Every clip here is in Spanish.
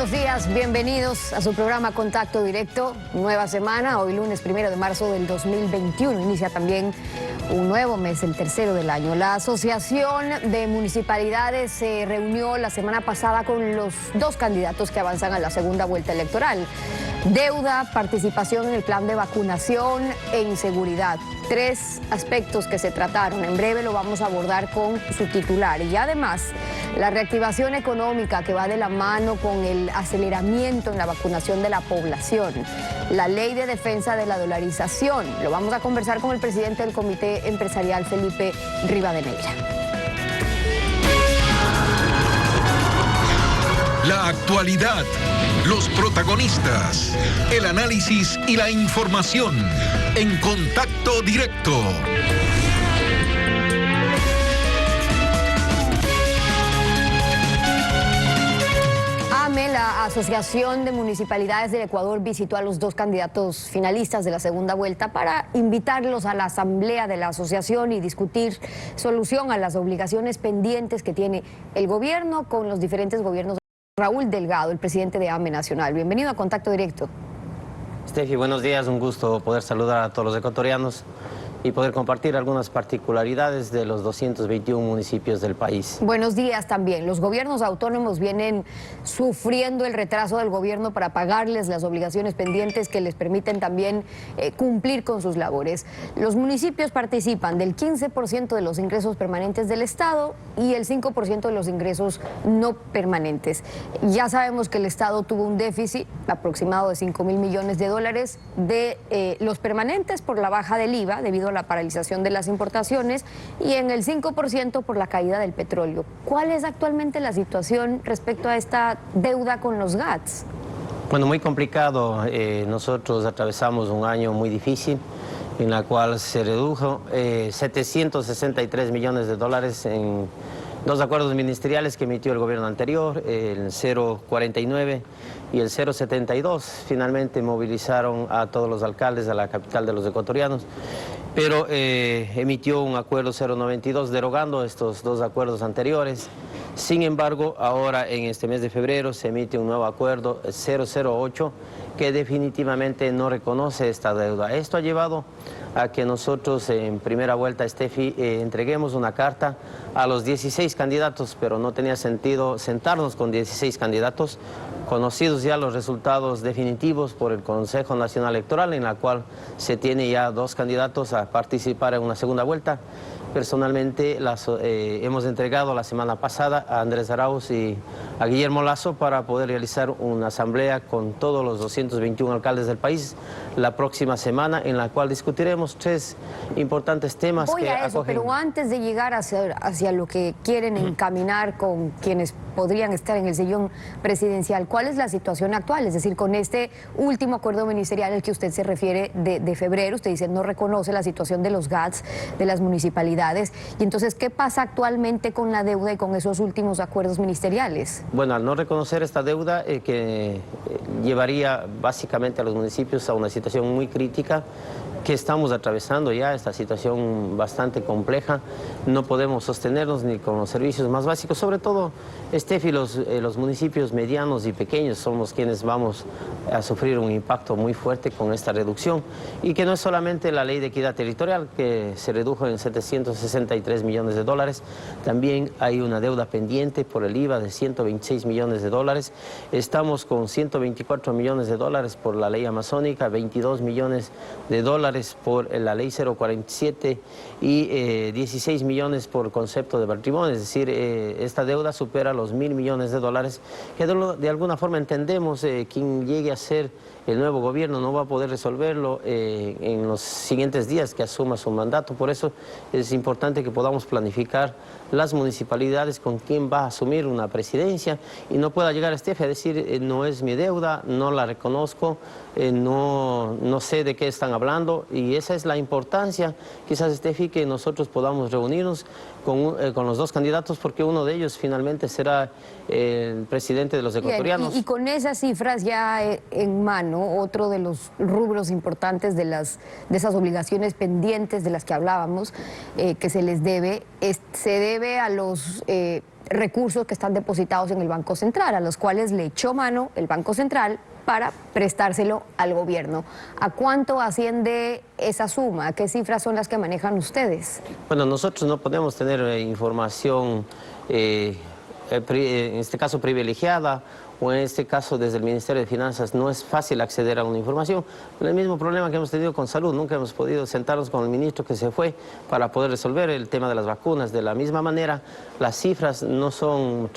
buenos días, bienvenidos a su programa Contacto Directo, nueva semana, hoy lunes 1 de marzo del 2021, inicia también un nuevo mes, el tercero del año. La Asociación de Municipalidades se reunió la semana pasada con los dos candidatos que avanzan a la segunda vuelta electoral. Deuda, participación en el plan de vacunación e inseguridad. Tres aspectos que se trataron. En breve lo vamos a abordar con su titular. Y además, la reactivación económica que va de la mano con el aceleramiento en la vacunación de la población. La ley de defensa de la dolarización. Lo vamos a conversar con el presidente del Comité Empresarial, Felipe Rivadeneira. La actualidad, los protagonistas, el análisis y la información en Contacto Directo. La Asociación de Municipalidades del Ecuador visitó a los dos candidatos finalistas de la segunda vuelta para invitarlos a la asamblea de la asociación y discutir solución a las obligaciones pendientes que tiene el gobierno con los diferentes gobiernos. Raúl Delgado, el presidente de AME Nacional. Bienvenido a Contacto Directo. Steffi, buenos días, un gusto poder saludar a todos los ecuatorianos y poder compartir algunas particularidades de los 221 municipios del país. Buenos días también. Los gobiernos autónomos vienen sufriendo el retraso del gobierno para pagarles las obligaciones pendientes que les permiten también cumplir con sus labores. Los municipios participan del 15% de los ingresos permanentes del Estado y el 5% de los ingresos no permanentes. Ya sabemos que el Estado tuvo un déficit aproximado de 5.000 millones de dólares de los permanentes por la baja del IVA debido a la paralización de las importaciones y en el 5% por la caída del petróleo. ¿Cuál es actualmente la situación respecto a esta deuda con los GATS? Bueno, muy complicado. Nosotros atravesamos un año muy difícil en la cual se redujo 763 millones de dólares en dos acuerdos ministeriales que emitió el gobierno anterior, el 049 y el 072. Finalmente movilizaron a todos los alcaldes de la capital de los ecuatorianos, pero emitió un acuerdo 092 derogando estos dos acuerdos anteriores. Sin embargo, ahora en este mes de febrero se emite un nuevo acuerdo 008 que definitivamente no reconoce esta deuda. Esto ha llevado a que nosotros en primera vuelta, Steffi, entreguemos una carta a los 16 candidatos, pero no tenía sentido sentarnos con 16 candidatos, conocidos ya los resultados definitivos por el Consejo Nacional Electoral, en la cual se tiene ya dos candidatos a participar en una segunda vuelta. Personalmente hemos entregado la semana pasada a Andrés Arauz y a Guillermo Lasso para poder realizar una asamblea con todos los 221 alcaldes del país la próxima semana, en la cual discutiremos tres importantes temas. Voy a eso, pero antes de llegar hacia lo que quieren encaminar con quienes podrían estar en el sillón presidencial, ¿cuál es la situación actual? Es decir, con este último acuerdo ministerial al que usted se refiere de febrero, usted dice no reconoce la situación de los GATS, de las municipalidades. Y entonces, ¿qué pasa actualmente con la deuda y con esos últimos acuerdos ministeriales? Bueno, al no reconocer esta deuda, que llevaría básicamente a los municipios a una situación muy crítica, que estamos atravesando ya, esta situación bastante compleja. No podemos sostenernos ni con los servicios más básicos, sobre todo, Steffi, los municipios medianos y pequeños somos quienes vamos a sufrir un impacto muy fuerte con esta reducción, y que no es solamente la ley de equidad territorial, que se redujo en 763 millones de dólares, también hay una deuda pendiente por el IVA de 126 millones de dólares, estamos con 124 millones de dólares por la ley amazónica, 22 millones de dólares por la ley 047 y 16 millones por concepto de patrimonio. Es decir, esta deuda supera los 1.000 millones de dólares, que de alguna forma entendemos quien llegue a ser el nuevo gobierno no va a poder resolverlo en los siguientes días que asuma su mandato. Por eso es importante que podamos planificar las municipalidades con quién va a asumir una presidencia y no pueda llegar a Steffi a decir no es mi deuda, no la reconozco, no sé de qué están hablando, y esa es la importancia, quizás Steffi, que nosotros podamos reunirnos con los dos candidatos, porque uno de ellos finalmente será el presidente de los ecuatorianos. Bien, y con esas cifras ya en mano, otro de los rubros importantes de esas obligaciones pendientes de las que hablábamos, que se les debe, se debe a los recursos que están depositados en el Banco Central, a los cuales le echó mano el Banco Central para prestárselo al gobierno. ¿A cuánto asciende esa suma? ¿Qué cifras son las que manejan ustedes? Bueno, nosotros no podemos tener información, en este caso privilegiada, o en este caso desde el Ministerio de Finanzas no es fácil acceder a una información. El mismo problema que hemos tenido con salud, nunca hemos podido sentarnos con el ministro que se fue para poder resolver el tema de las vacunas. De la misma manera, las cifras no son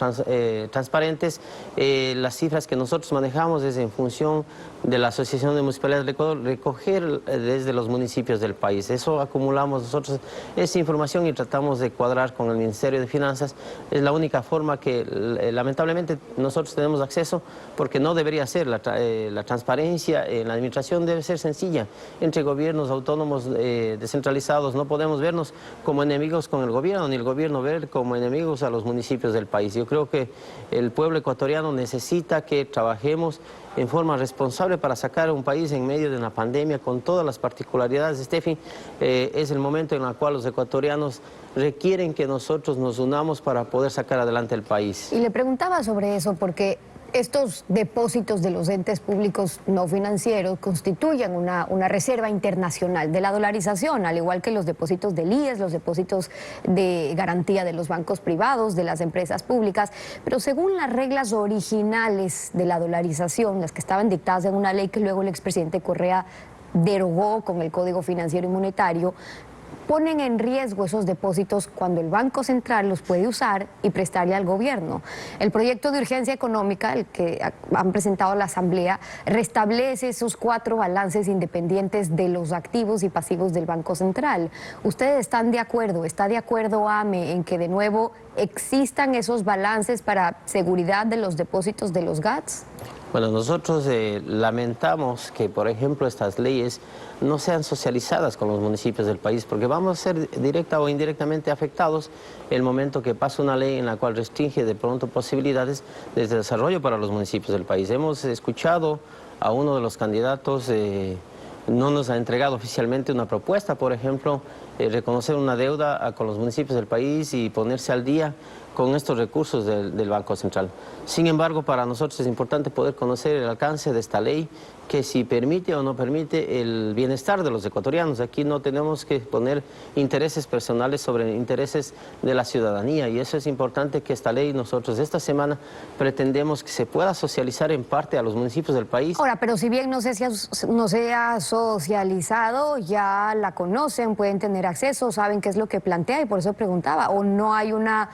transparentes. Las cifras que nosotros manejamos es en función de la Asociación de Municipalidades del Ecuador, recoger desde los municipios del país. Eso acumulamos nosotros, esa información, y tratamos de cuadrar con el Ministerio de Finanzas. Es la única forma que lamentablemente nosotros tenemos acceso, porque no debería ser. La transparencia en la administración debe ser sencilla. Entre gobiernos autónomos descentralizados no podemos vernos como enemigos con el gobierno, ni el gobierno ver como enemigos a los municipios del país. Yo creo que el pueblo ecuatoriano necesita que trabajemos en forma responsable para sacar a un país en medio de una pandemia con todas las particularidades. Steffi, es el momento en el cual los ecuatorianos requieren que nosotros nos unamos para poder sacar adelante el país. Y le preguntaba sobre eso porque estos depósitos de los entes públicos no financieros constituyen una reserva internacional de la dolarización, al igual que los depósitos del IES, los depósitos de garantía de los bancos privados, de las empresas públicas. Pero según las reglas originales de la dolarización, las que estaban dictadas en una ley que luego el expresidente Correa derogó con el Código Financiero y Monetario, ponen en riesgo esos depósitos cuando el Banco Central los puede usar y prestarle al gobierno. El proyecto de urgencia económica, el que han presentado a la Asamblea, restablece esos 4 balances independientes de los activos y pasivos del Banco Central. ¿Ustedes están de acuerdo, está de acuerdo AME en que de nuevo existan esos balances para seguridad de los depósitos de los GATS? Bueno, nosotros lamentamos que, por ejemplo, estas leyes no sean socializadas con los municipios del país, porque vamos a ser directa o indirectamente afectados el momento que pasa una ley en la cual restringe de pronto posibilidades de desarrollo para los municipios del país. Hemos escuchado a uno de los candidatos, no nos ha entregado oficialmente una propuesta, por ejemplo, reconocer una deuda con los municipios del país y ponerse al día con estos recursos del Banco Central. Sin embargo, para nosotros es importante poder conocer el alcance de esta ley, que si permite o no permite el bienestar de los ecuatorianos. Aquí no tenemos que poner intereses personales sobre intereses de la ciudadanía, y eso es importante, que esta ley nosotros esta semana pretendemos que se pueda socializar en parte a los municipios del país. Ahora, pero si bien no se ha socializado, ya la conocen, pueden tener acceso, saben qué es lo que plantea, y por eso preguntaba, ¿o no hay una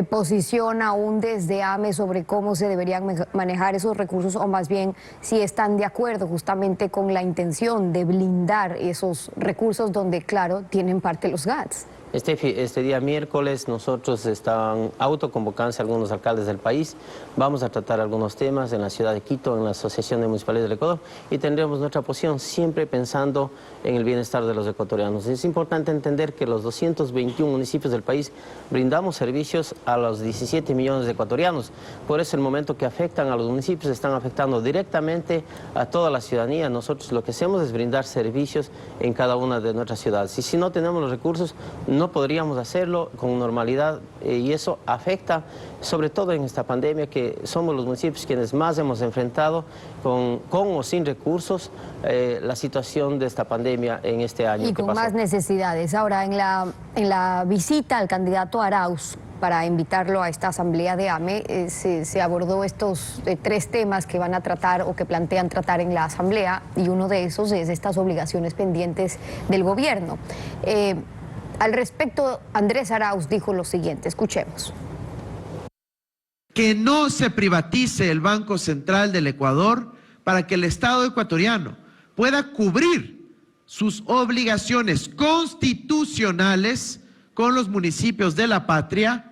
posición aún desde AME sobre cómo se deberían manejar esos recursos, o más bien si están de acuerdo justamente con la intención de blindar esos recursos donde, claro, tienen parte los GATS? Este día miércoles nosotros estaban autoconvocándose algunos alcaldes del país. Vamos a tratar algunos temas en la ciudad de Quito, en la Asociación de Municipalidades del Ecuador, y tendremos nuestra posición siempre pensando en el bienestar de los ecuatorianos. Es importante entender que los 221 municipios del país brindamos servicios a los 17 millones de ecuatorianos. Por eso el momento que afectan a los municipios están afectando directamente a toda la ciudadanía. Nosotros lo que hacemos es brindar servicios en cada una de nuestras ciudades. Y si no tenemos los recursos, no podríamos hacerlo con normalidad, y eso afecta sobre todo en esta pandemia, que somos los municipios quienes más hemos enfrentado con o sin recursos la situación de esta pandemia en este año. Y con más necesidades. Ahora, en la visita al candidato Arauz, para invitarlo a esta asamblea de AME, se abordó estos 3 temas que van a tratar o que plantean tratar en la asamblea, y uno de esos es estas obligaciones pendientes del gobierno. Al respecto, Andrés Arauz dijo lo siguiente, escuchemos. Que no se privatice el Banco Central del Ecuador para que el Estado ecuatoriano pueda cubrir sus obligaciones constitucionales con los municipios de la patria,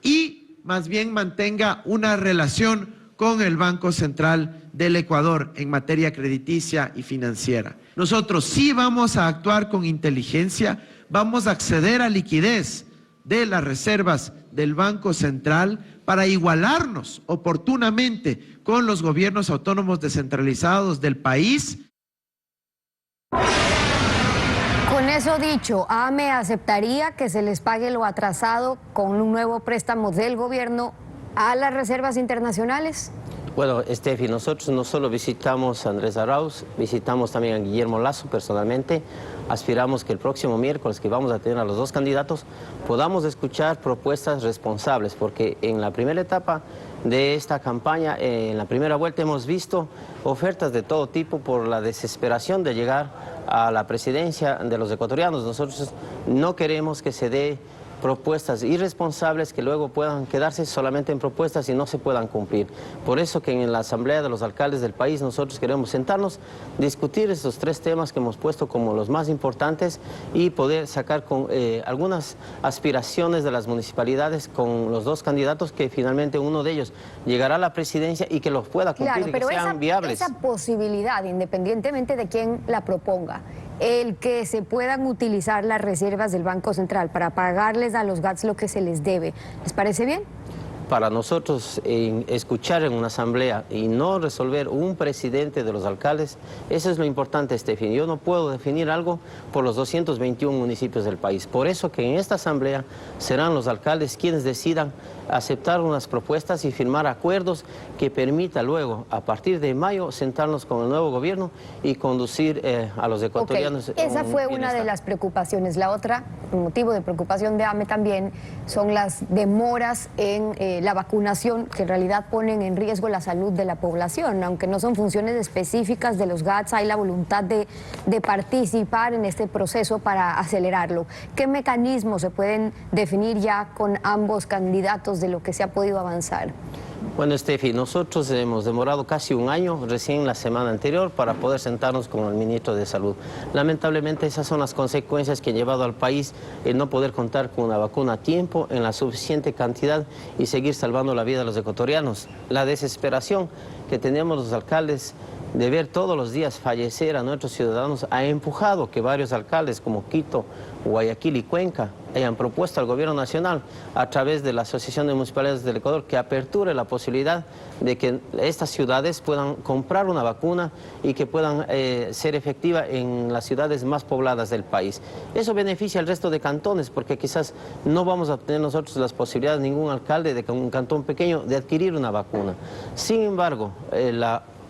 y más bien mantenga una relación con el Banco Central del Ecuador en materia crediticia y financiera. Nosotros sí vamos a actuar con inteligencia, vamos a acceder a liquidez de las reservas del Banco Central para igualarnos oportunamente con los gobiernos autónomos descentralizados del país. Con eso dicho, AME aceptaría que se les pague lo atrasado con un nuevo préstamo del gobierno a las reservas internacionales. Bueno, Estefi, nosotros no solo visitamos a Andrés Arauz, visitamos también a Guillermo Lasso personalmente. Aspiramos que el próximo miércoles, que vamos a tener a los dos candidatos, podamos escuchar propuestas responsables, porque en la primera etapa de esta campaña, en la primera vuelta, hemos visto ofertas de todo tipo por la desesperación de llegar a la presidencia de los ecuatorianos. Nosotros no queremos que se dé propuestas irresponsables que luego puedan quedarse solamente en propuestas y no se puedan cumplir. Por eso que en la Asamblea de los Alcaldes del país nosotros queremos sentarnos, discutir estos tres temas que hemos puesto como los más importantes y poder sacar con, algunas aspiraciones de las municipalidades con los dos candidatos, que finalmente uno de ellos llegará a la presidencia y que los pueda cumplir, claro, y que sean viables. Esa posibilidad, independientemente de quién la proponga, el que se puedan utilizar las reservas del Banco Central para pagarles a los GATS lo que se les debe, ¿les parece bien? Para nosotros, escuchar en una asamblea y no resolver un presidente de los alcaldes, eso es lo importante, Estefi. Yo no puedo definir algo por los 221 municipios del país. Por eso que en esta asamblea serán los alcaldes quienes decidan aceptar unas propuestas y firmar acuerdos que permita luego, a partir de mayo, sentarnos con el nuevo gobierno y conducir a los ecuatorianos. Esa fue una de las preocupaciones. La otra, motivo de preocupación de AME también, son las demoras en la vacunación, que en realidad ponen en riesgo la salud de la población. Aunque no son funciones específicas de los GATS, hay la voluntad de participar en este proceso para acelerarlo. ¿Qué mecanismos se pueden definir ya con ambos candidatos de lo que se ha podido avanzar? Bueno, Estefi, nosotros hemos demorado casi un año, recién la semana anterior, para poder sentarnos con el ministro de Salud. Lamentablemente esas son las consecuencias que han llevado al país el no poder contar con una vacuna a tiempo, en la suficiente cantidad y seguir salvando la vida de los ecuatorianos. La desesperación que tenemos los alcaldes de ver todos los días fallecer a nuestros ciudadanos ha empujado que varios alcaldes como Quito, Guayaquil y Cuenca hayan propuesto al gobierno nacional, a través de la Asociación de Municipalidades del Ecuador, que aperture la posibilidad de que estas ciudades puedan comprar una vacuna y que puedan ser efectiva en las ciudades más pobladas del país. Eso beneficia al resto de cantones, porque quizás no vamos a tener nosotros las posibilidades, ningún alcalde de un cantón pequeño, de adquirir una vacuna. Sin embargo,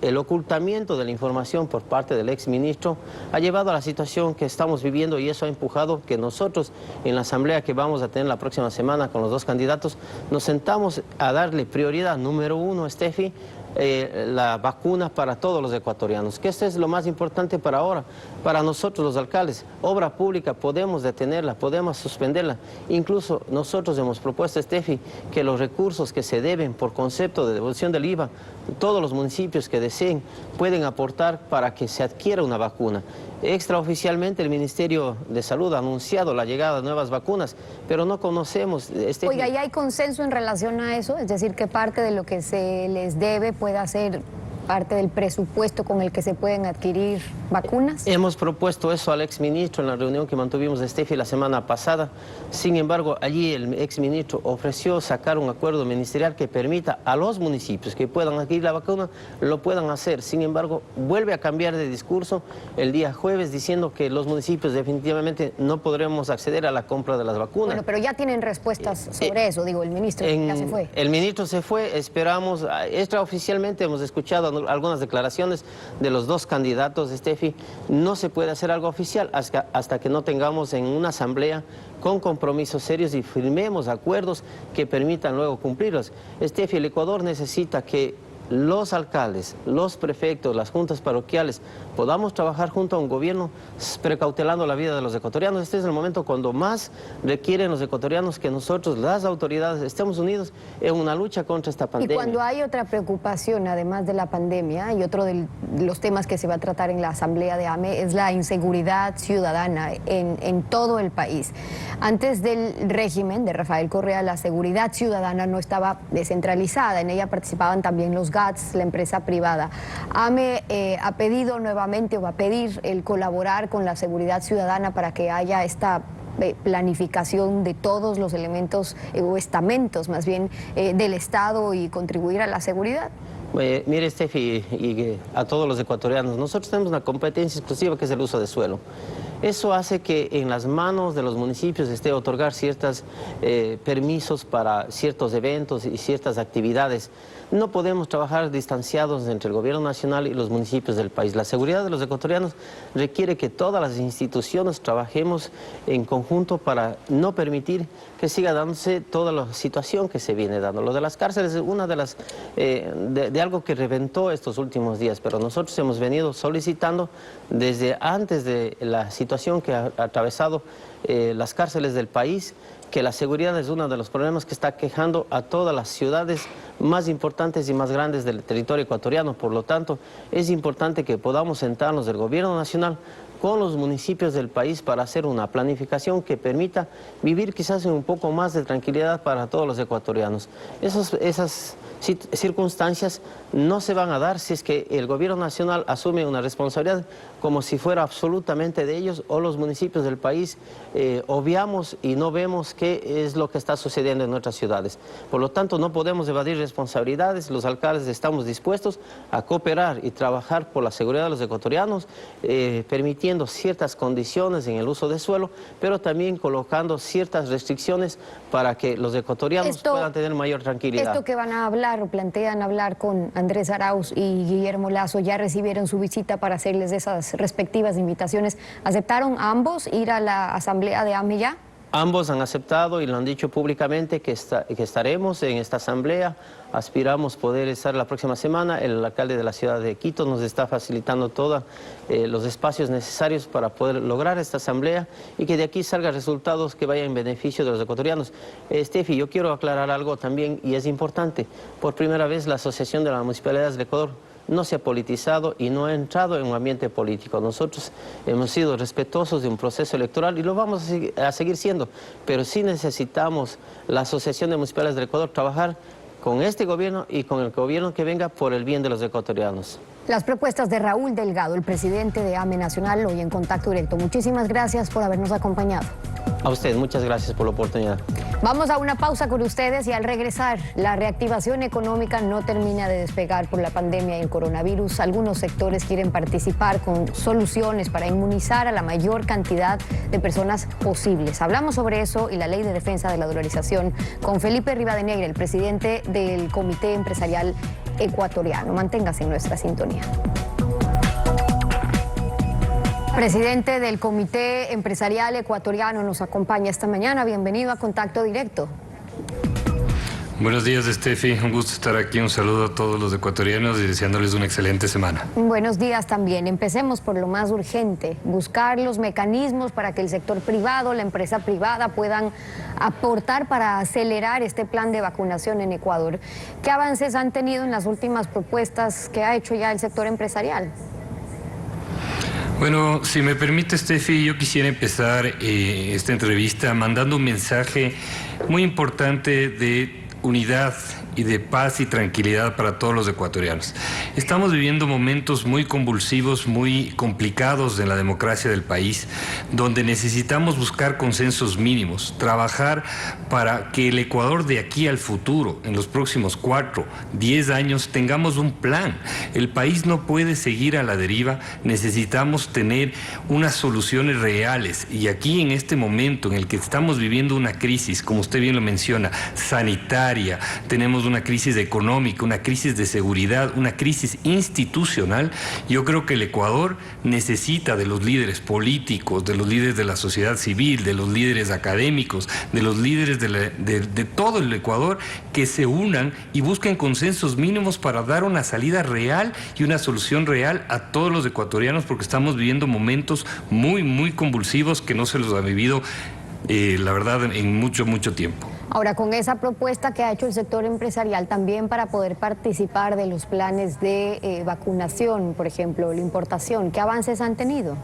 el ocultamiento de la información por parte del exministro ha llevado a la situación que estamos viviendo, y eso ha empujado que nosotros en la asamblea que vamos a tener la próxima semana con los dos candidatos nos sentamos a darle prioridad número uno, Estefi, la vacuna para todos los ecuatorianos, que esto es lo más importante para ahora, para nosotros los alcaldes. Obra pública podemos detenerla, podemos suspenderla, incluso nosotros hemos propuesto, Estefi, que los recursos que se deben por concepto de devolución del IVA, todos los municipios que deseen pueden aportar para que se adquiera una vacuna. Extraoficialmente el Ministerio de Salud ha anunciado la llegada de nuevas vacunas, pero no conocemos... Oiga, ¿y hay consenso en relación a eso? Es decir, que parte de lo que se les debe pueda ser parte del presupuesto con el que se pueden adquirir vacunas. Hemos propuesto eso al exministro en la reunión que mantuvimos, Estefi, la semana pasada. Sin embargo, allí el exministro ofreció sacar un acuerdo ministerial que permita a los municipios que puedan adquirir la vacuna, lo puedan hacer. Sin embargo, vuelve a cambiar de discurso el día jueves diciendo que los municipios definitivamente no podremos acceder a la compra de las vacunas. Bueno, pero ya tienen respuestas sobre eso, digo, el ministro ya se fue. El ministro se fue, esperamos, extraoficialmente hemos escuchado algunas declaraciones de los dos candidatos, Estefi. No se puede hacer algo oficial hasta que no tengamos en una asamblea con compromisos serios y firmemos acuerdos que permitan luego cumplirlos. Estefi, el Ecuador necesita que los alcaldes, los prefectos, las juntas parroquiales, podamos trabajar junto a un gobierno precautelando la vida de los ecuatorianos. Este es el momento cuando más requieren los ecuatorianos que nosotros, las autoridades, estemos unidos en una lucha contra esta pandemia. Y cuando hay otra preocupación, además de la pandemia, y otro de los temas que se va a tratar en la asamblea de AME, es la inseguridad ciudadana en todo el país. Antes del régimen de Rafael Correa, la seguridad ciudadana no estaba descentralizada, en ella participaban también los GATS, la empresa privada. AME ha pedido nuevamente, o va a pedir, el colaborar con la seguridad ciudadana para que haya esta planificación de todos los elementos o estamentos más bien del Estado y contribuir a la seguridad. Mire, Estefi, y a todos los ecuatorianos, nosotros tenemos una competencia exclusiva que es el uso de suelo. Eso hace que en las manos de los municipios esté otorgar ciertos permisos para ciertos eventos y ciertas actividades. No podemos trabajar distanciados entre el gobierno nacional y los municipios del país. La seguridad de los ecuatorianos requiere que todas las instituciones trabajemos en conjunto para no permitir que siga dándose toda la situación que se viene dando. Lo de las cárceles es una de las de algo que reventó estos últimos días, pero nosotros hemos venido solicitando desde antes de la situación que ha atravesado las cárceles del país, que la seguridad es uno de los problemas que está quejando a todas las ciudades más importantes y más grandes del territorio ecuatoriano. Por lo tanto, es importante que podamos sentarnos del gobierno nacional con los municipios del país para hacer una planificación que permita vivir quizás en un poco más de tranquilidad para todos los ecuatorianos. Esas circunstancias no se van a dar si es que el gobierno nacional asume una responsabilidad como si fuera absolutamente de ellos, o los municipios del país obviamos y no vemos qué es lo que está sucediendo en nuestras ciudades. Por lo tanto, no podemos evadir responsabilidades. Los alcaldes estamos dispuestos a cooperar y trabajar por la seguridad de los ecuatorianos, permitiendo ciertas condiciones en el uso de suelo, pero también colocando ciertas restricciones para que los ecuatorianos puedan tener mayor tranquilidad. Esto que van a hablar o plantean hablar con Andrés Arauz y Guillermo Lasso, ya recibieron su visita para hacerles esas respectivas invitaciones. ¿Aceptaron ambos ir a la asamblea de AME ya? Ambos han aceptado y lo han dicho públicamente que estaremos en esta asamblea. Aspiramos poder estar la próxima semana. El alcalde de la ciudad de Quito nos está facilitando todos los espacios necesarios para poder lograr esta asamblea y que de aquí salgan resultados que vayan en beneficio de los ecuatorianos. Steffi, yo quiero aclarar algo también y es importante. Por primera vez la Asociación de las Municipalidades del Ecuador no se ha politizado y no ha entrado en un ambiente político. Nosotros hemos sido respetuosos de un proceso electoral y lo vamos a seguir siendo, pero sí necesitamos la Asociación de Municipalidades del Ecuador trabajar con este gobierno y con el gobierno que venga por el bien de los ecuatorianos. Las propuestas de Raúl Delgado, el presidente de AME Nacional, hoy en Contacto Directo. Muchísimas gracias por habernos acompañado. A usted, muchas gracias por la oportunidad. Vamos a una pausa con ustedes y al regresar, la reactivación económica no termina de despegar por la pandemia y el coronavirus. Algunos sectores quieren participar con soluciones para inmunizar a la mayor cantidad de personas posibles. Hablamos sobre eso y la ley de defensa de la dolarización con Felipe Rivadeneira, el presidente del Comité Empresarial Ecuatoriano. Manténgase en nuestra sintonía. Presidente del Comité Empresarial Ecuatoriano nos acompaña esta mañana. Bienvenido a Contacto Directo. Buenos días, Steffi. Un gusto estar aquí. Un saludo a todos los ecuatorianos y deseándoles una excelente semana. Buenos días también. Empecemos por lo más urgente, buscar los mecanismos para que el sector privado, la empresa privada puedan aportar para acelerar este plan de vacunación en Ecuador. ¿Qué avances han tenido en las últimas propuestas que ha hecho ya el sector empresarial? Bueno, si me permite, Steffi, yo quisiera empezar esta entrevista mandando un mensaje muy importante de unidad y de paz y tranquilidad para todos los ecuatorianos. Estamos viviendo momentos muy convulsivos, muy complicados en la democracia del país, donde necesitamos buscar consensos mínimos, trabajar para que el Ecuador de aquí al futuro, en los próximos 4, 10 años, tengamos un plan. El país no puede seguir a la deriva, necesitamos tener unas soluciones reales. Y aquí, en este momento en el que estamos viviendo una crisis, como usted bien lo menciona, sanitaria, tenemos una crisis económica, una crisis de seguridad, una crisis institucional. Yo creo que el Ecuador necesita de los líderes políticos, de los líderes de la sociedad civil, de los líderes académicos, de los líderes de todo el Ecuador, que se unan y busquen consensos mínimos para dar una salida real y una solución real a todos los ecuatorianos, porque estamos viviendo momentos muy, muy convulsivos que no se los ha vivido, la verdad, en mucho tiempo. Ahora, con esa propuesta que ha hecho el sector empresarial también para poder participar de los planes de vacunación, por ejemplo, la importación, ¿qué avances han tenido?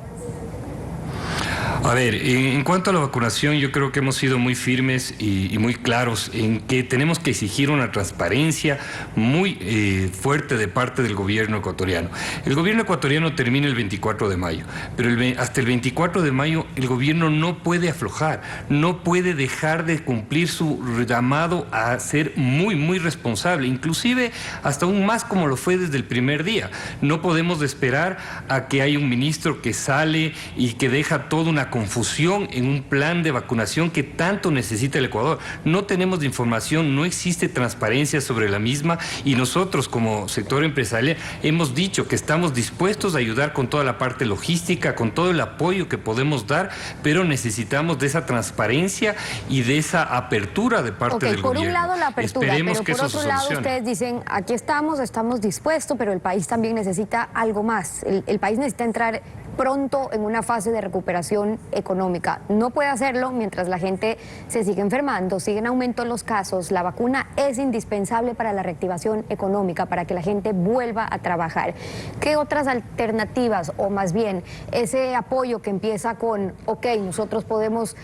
A ver, en cuanto a la vacunación, yo creo que hemos sido muy firmes y muy claros en que tenemos que exigir una transparencia muy fuerte de parte del gobierno ecuatoriano. El gobierno ecuatoriano termina el 24 de mayo, pero hasta el 24 de mayo el gobierno no puede aflojar, no puede dejar de cumplir su llamado a ser muy responsable, inclusive hasta aún más como lo fue desde el primer día. No podemos esperar a que haya un ministro que sale y que deja toda una confusión en un plan de vacunación que tanto necesita el Ecuador. No tenemos información, no existe transparencia sobre la misma y nosotros como sector empresarial hemos dicho que estamos dispuestos a ayudar con toda la parte logística, con todo el apoyo que podemos dar, pero necesitamos de esa transparencia y de esa apertura de parte del gobierno. Por un lado la apertura, Esperemos pero por otro lado ustedes dicen, aquí estamos dispuestos, pero el país también necesita algo más. El país necesita entrar pronto en una fase de recuperación económica. No puede hacerlo mientras la gente se sigue enfermando, siguen aumentando los casos. La vacuna es indispensable para la reactivación económica, para que la gente vuelva a trabajar. ¿Qué otras alternativas, o más bien ese apoyo que empieza con, ok, nosotros podemos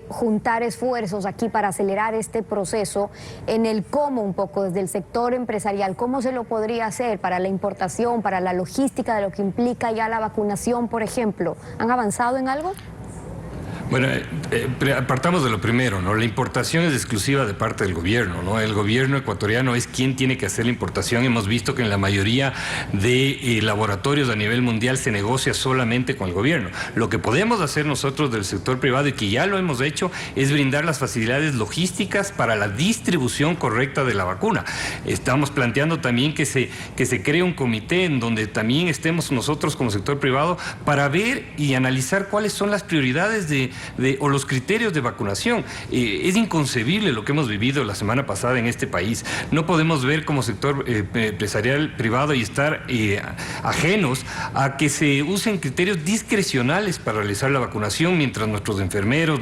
juntar esfuerzos aquí para acelerar este proceso, en el cómo un poco desde el sector empresarial, cómo se lo podría hacer para la importación, para la logística de lo que implica ya la vacunación, por ejemplo? ¿Han avanzado en algo? Bueno, partamos de lo primero, ¿no? La importación es exclusiva de parte del gobierno, ¿no? El gobierno ecuatoriano es quien tiene que hacer la importación. Hemos visto que en la mayoría de laboratorios a nivel mundial se negocia solamente con el gobierno. Lo que podemos hacer nosotros del sector privado, y que ya lo hemos hecho, es brindar las facilidades logísticas para la distribución correcta de la vacuna. Estamos planteando también que se cree un comité en donde también estemos nosotros como sector privado para ver y analizar cuáles son las prioridades o los criterios de vacunación. Es inconcebible lo que hemos vivido la semana pasada en este país. No podemos ver como sector empresarial privado y estar ajenos a que se usen criterios discrecionales para realizar la vacunación, mientras nuestros enfermeros,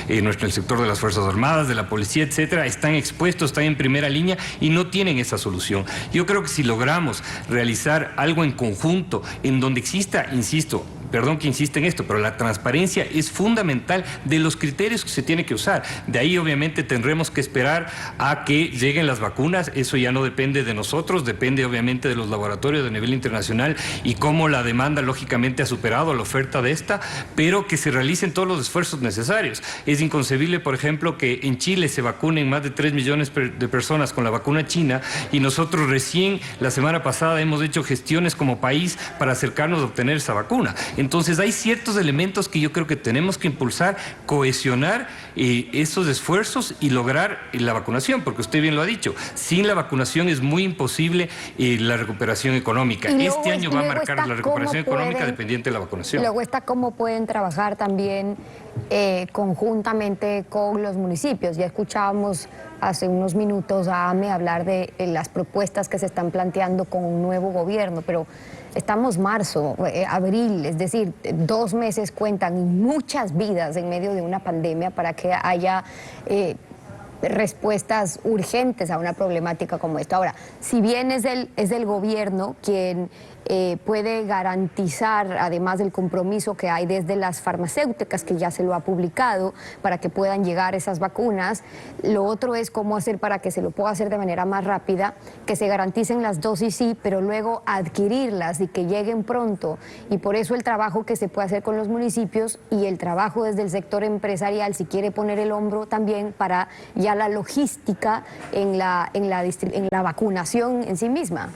el sector de las Fuerzas Armadas, de la policía, etcétera, están expuestos, están en primera línea y no tienen esa solución. Yo creo que si logramos realizar algo en conjunto en donde exista, insisto, perdón que insiste en esto, pero la transparencia es fundamental de los criterios que se tiene que usar. De ahí obviamente tendremos que esperar a que lleguen las vacunas. Eso ya no depende de nosotros, depende obviamente de los laboratorios a nivel internacional y cómo la demanda lógicamente ha superado la oferta de esta, pero que se realicen todos los esfuerzos necesarios. Es inconcebible, por ejemplo, que en Chile se vacunen más de 3 millones de personas con la vacuna china y nosotros recién la semana pasada hemos hecho gestiones como país para acercarnos a obtener esa vacuna. Entonces hay ciertos elementos que yo creo que tenemos que impulsar, cohesionar esos esfuerzos y lograr la vacunación, porque usted bien lo ha dicho, sin la vacunación es muy imposible la recuperación económica. Este año va a marcar la recuperación económica dependiente de la vacunación. Luego está cómo pueden trabajar también conjuntamente con los municipios. Ya escuchábamos hace unos minutos a AME hablar de las propuestas que se están planteando con un nuevo gobierno, pero estamos marzo, abril, es decir, 2 meses cuentan y muchas vidas en medio de una pandemia para que haya respuestas urgentes a una problemática como esta. Ahora, si bien es el gobierno quien puede garantizar, además del compromiso que hay desde las farmacéuticas, que ya se lo ha publicado, para que puedan llegar esas vacunas, lo otro es cómo hacer para que se lo pueda hacer de manera más rápida, que se garanticen las dosis, sí, pero luego adquirirlas y que lleguen pronto. Y por eso el trabajo que se puede hacer con los municipios y el trabajo desde el sector empresarial, si quiere poner el hombro también para ya la logística en la vacunación en sí misma.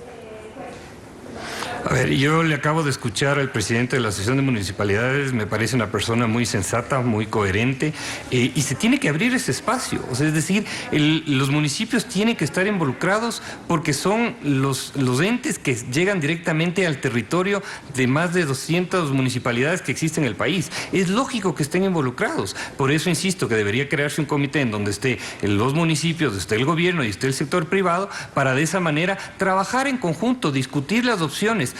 A ver, yo le acabo de escuchar al presidente de la Asociación de Municipalidades, me parece una persona muy sensata, muy coherente, y se tiene que abrir ese espacio. O sea, es decir, los municipios tienen que estar involucrados porque son los entes que llegan directamente al territorio de más de 200 municipalidades que existen en el país. Es lógico que estén involucrados. Por eso insisto que debería crearse un comité en donde esté los municipios, esté el gobierno y esté el sector privado, para de esa manera trabajar en conjunto, discutir las opciones.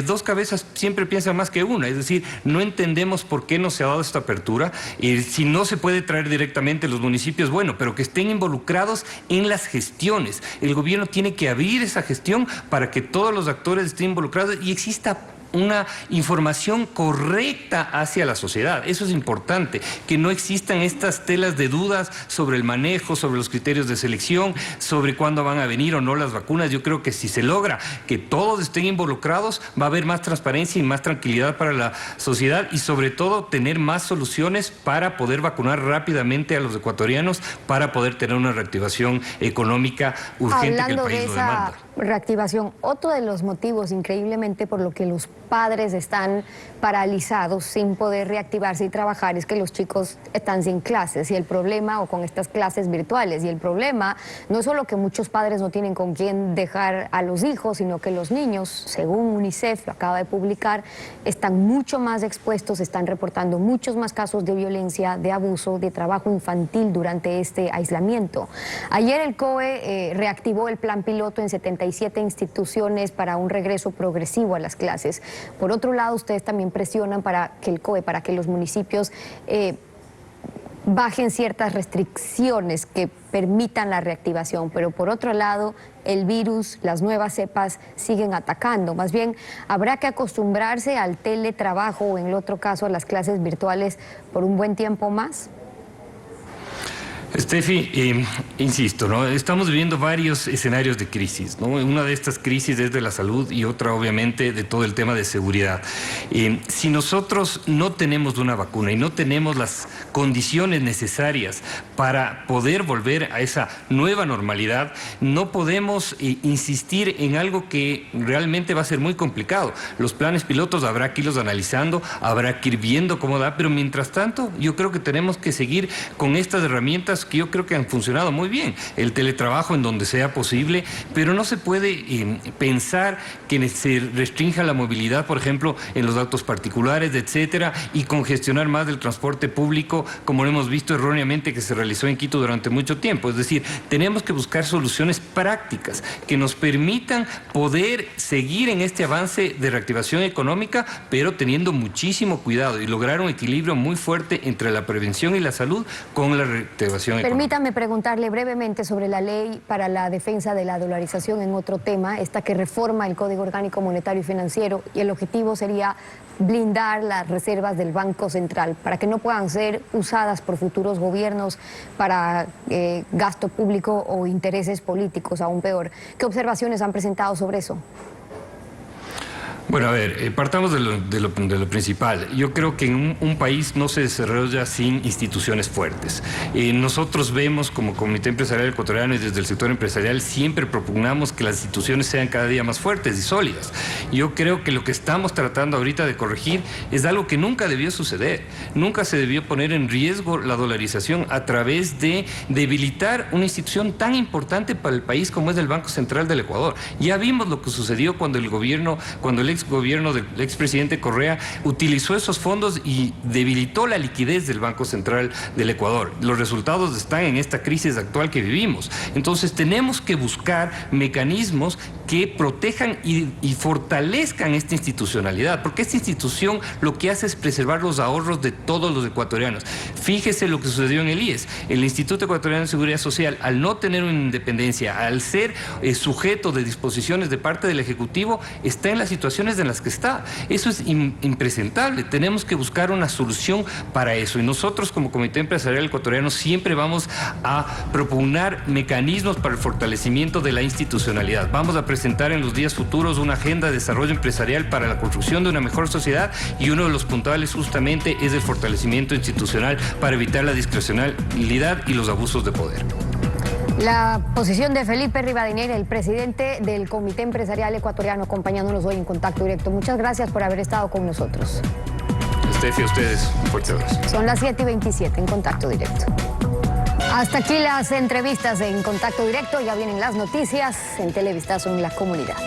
Dos cabezas siempre piensan más que una, es decir, no entendemos por qué no se ha dado esta apertura. Si no se puede traer directamente los municipios, bueno, pero que estén involucrados en las gestiones. El gobierno tiene que abrir esa gestión para que todos los actores estén involucrados y exista una información correcta hacia la sociedad. Eso es importante, que no existan estas telas de dudas sobre el manejo, sobre los criterios de selección, sobre cuándo van a venir o no las vacunas. Yo creo que si se logra que todos estén involucrados, va a haber más transparencia y más tranquilidad para la sociedad y sobre todo tener más soluciones para poder vacunar rápidamente a los ecuatorianos, para poder tener una reactivación económica urgente. Hablando que el país de lo esa demanda. reactivación, otro de los motivos increíblemente por lo que los padres están paralizados sin poder reactivarse y trabajar es que los chicos están sin clases y el problema, o con estas clases virtuales, y el problema no es solo que muchos padres no tienen con quién dejar a los hijos, sino que los niños, según UNICEF, lo acaba de publicar, están mucho más expuestos, están reportando muchos más casos de violencia, de abuso, de trabajo infantil durante este aislamiento. Ayer el COE reactivó el plan piloto en 77 instituciones para un regreso progresivo a las clases. Por otro lado, ustedes también presionan para que el COE, para que los municipios bajen ciertas restricciones que permitan la reactivación, pero por otro lado, el virus, las nuevas cepas siguen atacando. Más bien, habrá que acostumbrarse al teletrabajo o en el otro caso a las clases virtuales por un buen tiempo más. Steffi, insisto, ¿no? Estamos viviendo varios escenarios de crisis, ¿no? Una de estas crisis es de la salud y otra obviamente de todo el tema de seguridad. Si nosotros no tenemos una vacuna y no tenemos las condiciones necesarias para poder volver a esa nueva normalidad, no podemos insistir en algo que realmente va a ser muy complicado. Los planes pilotos habrá que irlos analizando, habrá que ir viendo cómo da, pero mientras tanto yo creo que tenemos que seguir con estas herramientas que yo creo que han funcionado muy bien. El teletrabajo en donde sea posible, pero no se puede pensar que se restrinja la movilidad, por ejemplo, en los autos particulares, etcétera, y congestionar más del transporte público, como lo hemos visto erróneamente que se realizó en Quito durante mucho tiempo. Es decir, tenemos que buscar soluciones prácticas que nos permitan poder seguir en este avance de reactivación económica, pero teniendo muchísimo cuidado y lograr un equilibrio muy fuerte entre la prevención y la salud con la reactivación económica. Permítame preguntarle brevemente sobre la ley para la defensa de la dolarización en otro tema, esta que reforma el Código Orgánico Monetario y Financiero, y el objetivo sería blindar las reservas del Banco Central para que no puedan ser usadas por futuros gobiernos para gasto público o intereses políticos, aún peor. ¿Qué observaciones han presentado sobre eso? Bueno, a ver, partamos de lo principal. Yo creo que en un país no se desarrolla sin instituciones fuertes. Nosotros vemos como Comité Empresarial Ecuatoriano y desde el sector empresarial siempre propugnamos que las instituciones sean cada día más fuertes y sólidas. Yo creo que lo que estamos tratando ahorita de corregir es algo que nunca debió suceder. Nunca se debió poner en riesgo la dolarización a través de debilitar una institución tan importante para el país como es el Banco Central del Ecuador. Ya vimos lo que sucedió cuando el ex gobierno del expresidente Correa utilizó esos fondos y debilitó la liquidez del Banco Central del Ecuador. Los resultados están en esta crisis actual que vivimos. Entonces tenemos que buscar mecanismos que protejan y fortalezcan esta institucionalidad, porque esta institución lo que hace es preservar los ahorros de todos los ecuatorianos. Fíjese lo que sucedió en el IES. El Instituto Ecuatoriano de Seguridad Social, al no tener una independencia, al ser sujeto de disposiciones de parte del Ejecutivo, está en las situaciones en las que está. Eso es impresentable. Tenemos que buscar una solución para eso. Y nosotros como Comité Empresarial Ecuatoriano siempre vamos a propugnar mecanismos para el fortalecimiento de la institucionalidad. Vamos a presentar en los días futuros una agenda de desarrollo empresarial para la construcción de una mejor sociedad y uno de los puntuales justamente es el fortalecimiento institucional para evitar la discrecionalidad y los abusos de poder. La posición de Felipe Rivadeneira, el presidente del Comité Empresarial Ecuatoriano, acompañándonos hoy en Contacto Directo. Muchas gracias por haber estado con nosotros. Steffi, a ustedes, un fuerte abrazo. Son las 7:27 en Contacto Directo. Hasta aquí las entrevistas en Contacto Directo. Ya vienen las noticias en Televistazo en la Comunidad.